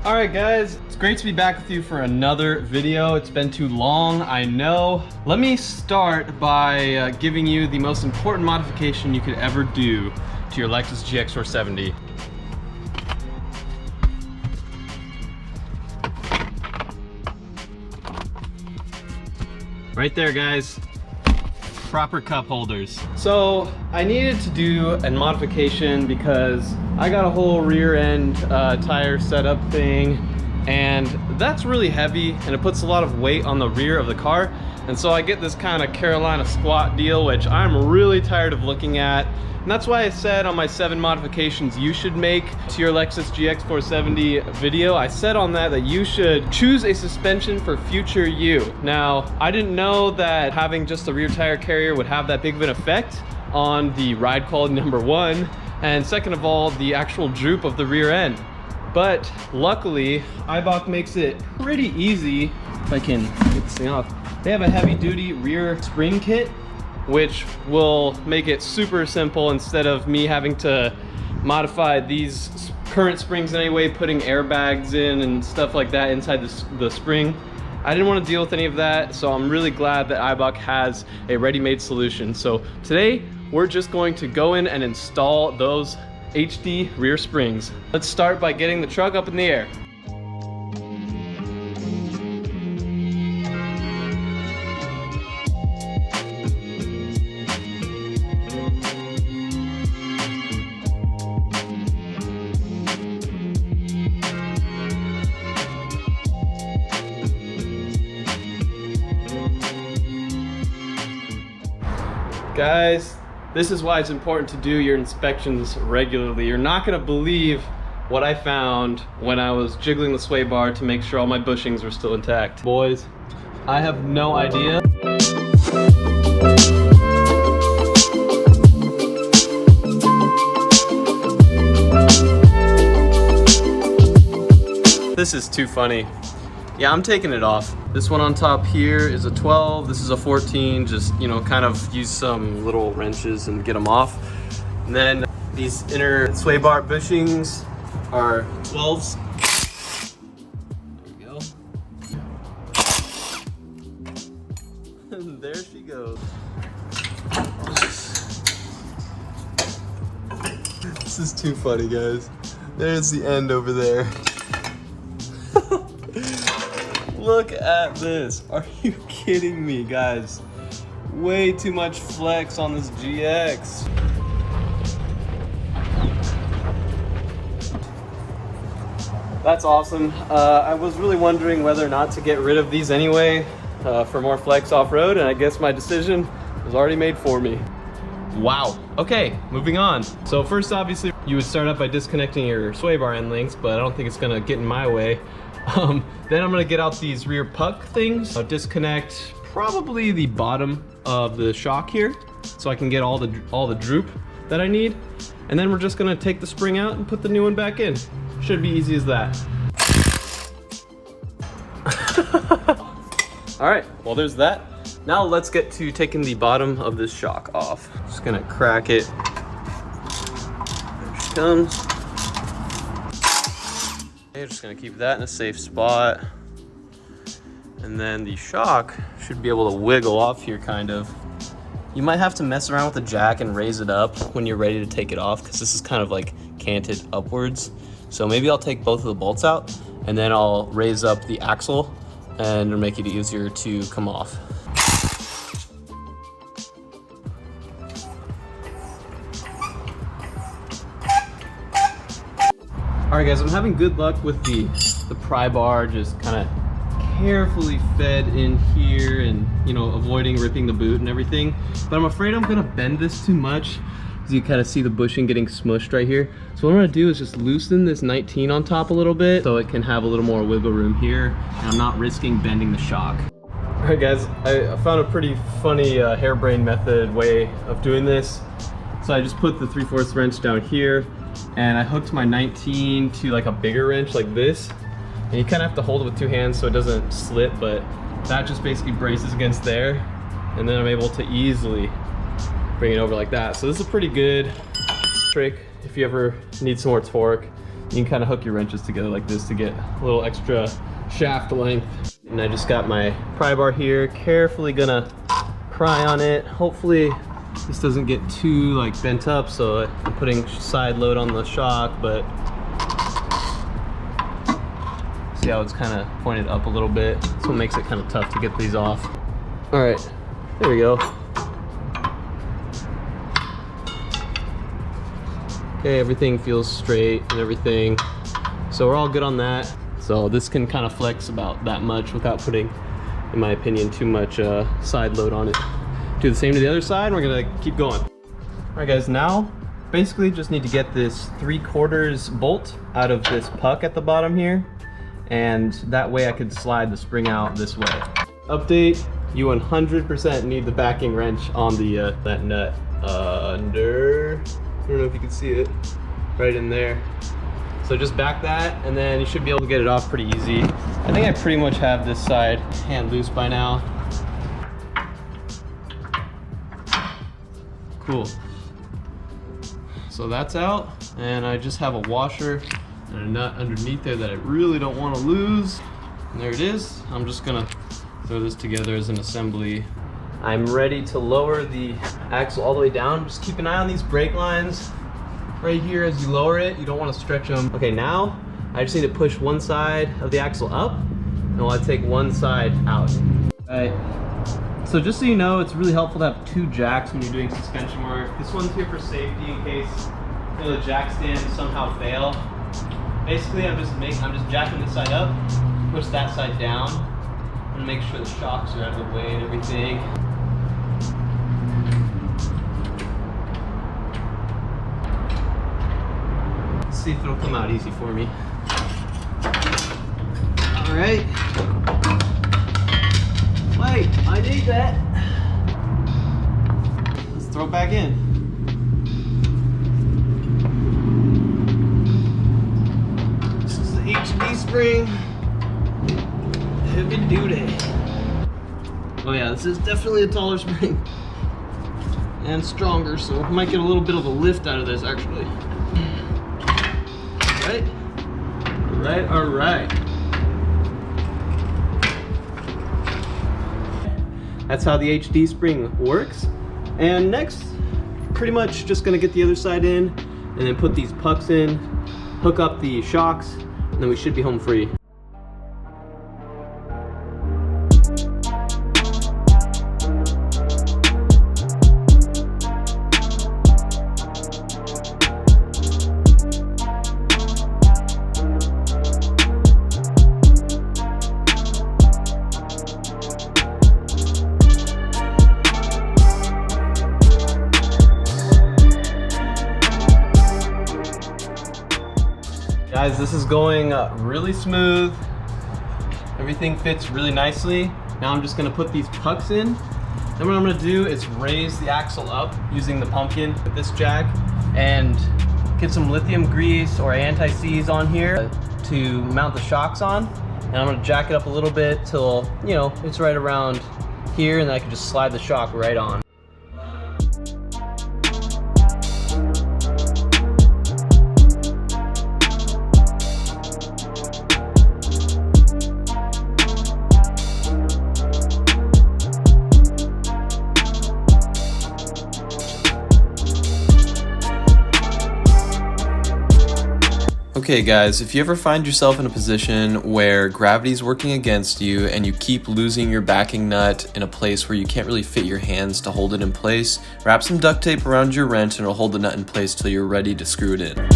All right guys, it's great to be back with you for another video. It's been too long, I know. Let me start by giving you the most important modification you could ever do to your Lexus GX470. Right there guys, proper cup holders. So I needed to do a modification because I got a whole rear end tire setup thing, and that's really heavy and it puts a lot of weight on the rear of the car. And so I get this kind of Carolina squat deal, which I'm really tired of looking at. And that's why I said on my 7 modifications you should make to your Lexus GX470 video, I said on that you should choose a suspension for future you. Now, I didn't know that having just a rear tire carrier would have that big of an effect on the ride quality, number one, and second of all, the actual droop of the rear end. But luckily, Eibach makes it pretty easy. If I can get this thing off. They have a heavy duty rear spring kit, which will make it super simple instead of me having to modify these current springs in any way, putting airbags in and stuff like that inside the spring. I didn't want to deal with any of that, so I'm really glad that Eibach has a ready-made solution. So today, we're just going to go in and install those HD rear springs. Let's start by getting the truck up in the air. Guys, this is why it's important to do your inspections regularly. You're not gonna believe what I found when I was jiggling the sway bar to make sure all my bushings were still intact. Boys, I have no idea. This is too funny. Yeah, I'm taking it off. This one on top here is a 12, this is a 14, just, you know, kind of use some little wrenches and get them off. And then these inner sway bar bushings are 12s. There we go. And there she goes. This is too funny, guys. There's the end over there. Look at this. Are you kidding me, guys? Way too much flex on this GX. That's awesome. I was really wondering whether or not to get rid of these anyway for more flex off-road, and I guess my decision was already made for me. Wow. Okay, moving on. So first, obviously, you would start up by disconnecting your sway bar end links, but I don't think it's gonna get in my way. Then I'm gonna get out these rear puck things. I'll disconnect probably the bottom of the shock here so I can get all the droop that I need. And then we're just gonna take the spring out and put the new one back in. Should be easy as that. All right, well there's that. Now let's get to taking the bottom of this shock off. Just gonna crack it. There she comes. Okay, just gonna keep that in a safe spot. And then the shock should be able to wiggle off here, kind of. You might have to mess around with the jack and raise it up when you're ready to take it off, because this is kind of like canted upwards. So maybe I'll take both of the bolts out and then I'll raise up the axle and it'll make it easier to come off. All right guys, I'm having good luck with the pry bar just kind of carefully fed in here and, you know, avoiding ripping the boot and everything. But I'm afraid I'm gonna bend this too much, as you kind of see the bushing getting smushed right here. So what I'm gonna do is just loosen this 19 on top a little bit so it can have a little more wiggle room here, and I'm not risking bending the shock. All right guys, I found a pretty funny harebrained way of doing this. So I just put the 3/4 wrench down here, and I hooked my 19 to like a bigger wrench like this. And you kind of have to hold it with 2 hands so it doesn't slip, but that just basically braces against there. And then I'm able to easily bring it over like that. So this is a pretty good trick if you ever need some more torque. You can kind of hook your wrenches together like this to get a little extra shaft length. And I just got my pry bar here, carefully gonna pry on it. Hopefully this doesn't get too like bent up, so I'm putting side load on the shock, but see how it's kind of pointed up a little bit. That's what makes it kind of tough to get these off. All right, there we go. Okay, everything feels straight and everything. So we're all good on that. So this can kind of flex about that much without putting, in my opinion, too much side load on it. Do the same to the other side, and we're gonna keep going. All right guys, now basically just need to get this 3/4 bolt out of this puck at the bottom here, and that way I could slide the spring out this way. Update, you 100% need the backing wrench on the that nut under, I don't know if you can see it, right in there. So just back that, and then you should be able to get it off pretty easy. I think I pretty much have this side hand loose by now. Cool. So that's out, and I just have a washer and a nut underneath there that I really don't want to lose. And there it is. I'm just gonna throw this together as an assembly. I'm ready to lower the axle all the way down. Just keep an eye on these brake lines right here as you lower it. You don't want to stretch them. Okay, now I just need to push one side of the axle up, and I'll take one side out. All right. So just so you know, it's really helpful to have 2 jacks when you're doing suspension work. This one's here for safety in case the jack stands somehow fail. Basically, I'm just jacking this side up, push that side down, and make sure the shocks are out of the way and everything. Let's see if it'll come out easy for me. All right. Wait, I need that. Let's throw it back in. This is the HD spring. Heavy duty. Oh yeah, this is definitely a taller spring. And stronger, so I might get a little bit of a lift out of this actually. All right. That's how the HD spring works. And next, pretty much just gonna get the other side in and then put these pucks in, hook up the shocks, and then we should be home free. Guys, this is going really smooth. Everything fits really nicely. Now I'm just gonna put these pucks in. Then what I'm gonna do is raise the axle up using the pumpkin with this jack and get some lithium grease or anti-seize on here to mount the shocks on. And I'm gonna jack it up a little bit till, you know, it's right around here, and then I can just slide the shock right on. Okay guys, if you ever find yourself in a position where gravity's working against you and you keep losing your backing nut in a place where you can't really fit your hands to hold it in place, wrap some duct tape around your wrench and it'll hold the nut in place till you're ready to screw it in.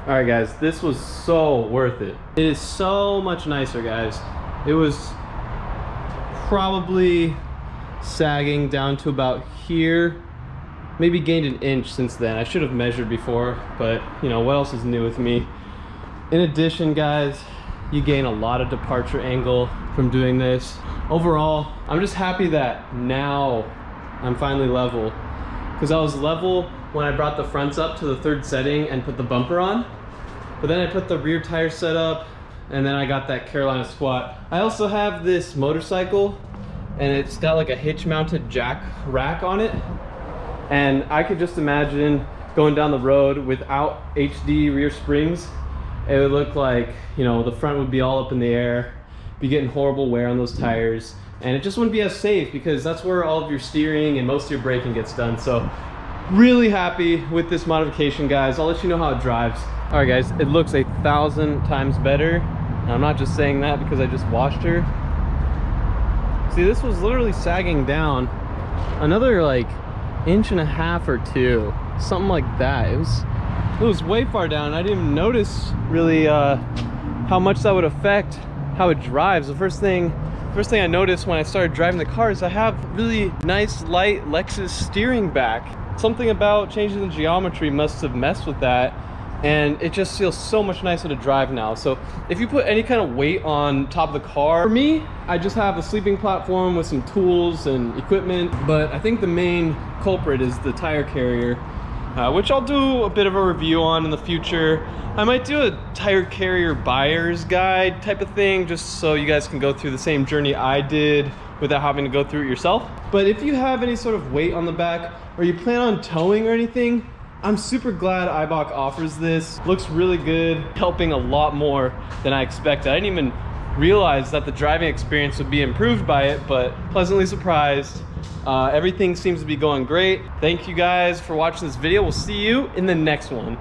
All right, guys, this was so worth it. It is so much nicer, guys. It was probably sagging down to about here. Maybe gained an inch since then. I should have measured before, but you know, what else is new with me? In addition, guys, you gain a lot of departure angle from doing this. Overall, I'm just happy that now I'm finally level, because I was level when I brought the fronts up to the 3rd setting and put the bumper on, but then I put the rear tire set up, and then I got that Carolina squat. I also have this motorcycle, and it's got like a hitch mounted jack rack on it, and I could just imagine going down the road without HD rear springs. It would look like, you know, the front would be all up in the air, be getting horrible wear on those tires, and it just wouldn't be as safe, because that's where all of your steering and most of your braking gets done. So really happy with this modification, guys. I'll let you know how it drives. All right, guys, it looks 1,000 times better. And I'm not just saying that because I just washed her. See, this was literally sagging down another like 1.5 or 2 inches, something like that. It was way far down. I didn't even notice really how much that would affect how it drives. The first thing I noticed when I started driving the car is I have really nice light Lexus steering back. Something about changing the geometry must have messed with that, and it just feels so much nicer to drive now. So if you put any kind of weight on top of the car, for me, I just have a sleeping platform with some tools and equipment, but I think the main culprit is the tire carrier, which I'll do a bit of a review on in the future. I might do a tire carrier buyer's guide type of thing, just so you guys can go through the same journey I did without having to go through it yourself. But if you have any sort of weight on the back, or you plan on towing or anything, I'm super glad Eibach offers this. Looks really good, helping a lot more than I expected. I didn't even realize that the driving experience would be improved by it, but pleasantly surprised. Everything seems to be going great. Thank you guys for watching this video. We'll see you in the next one.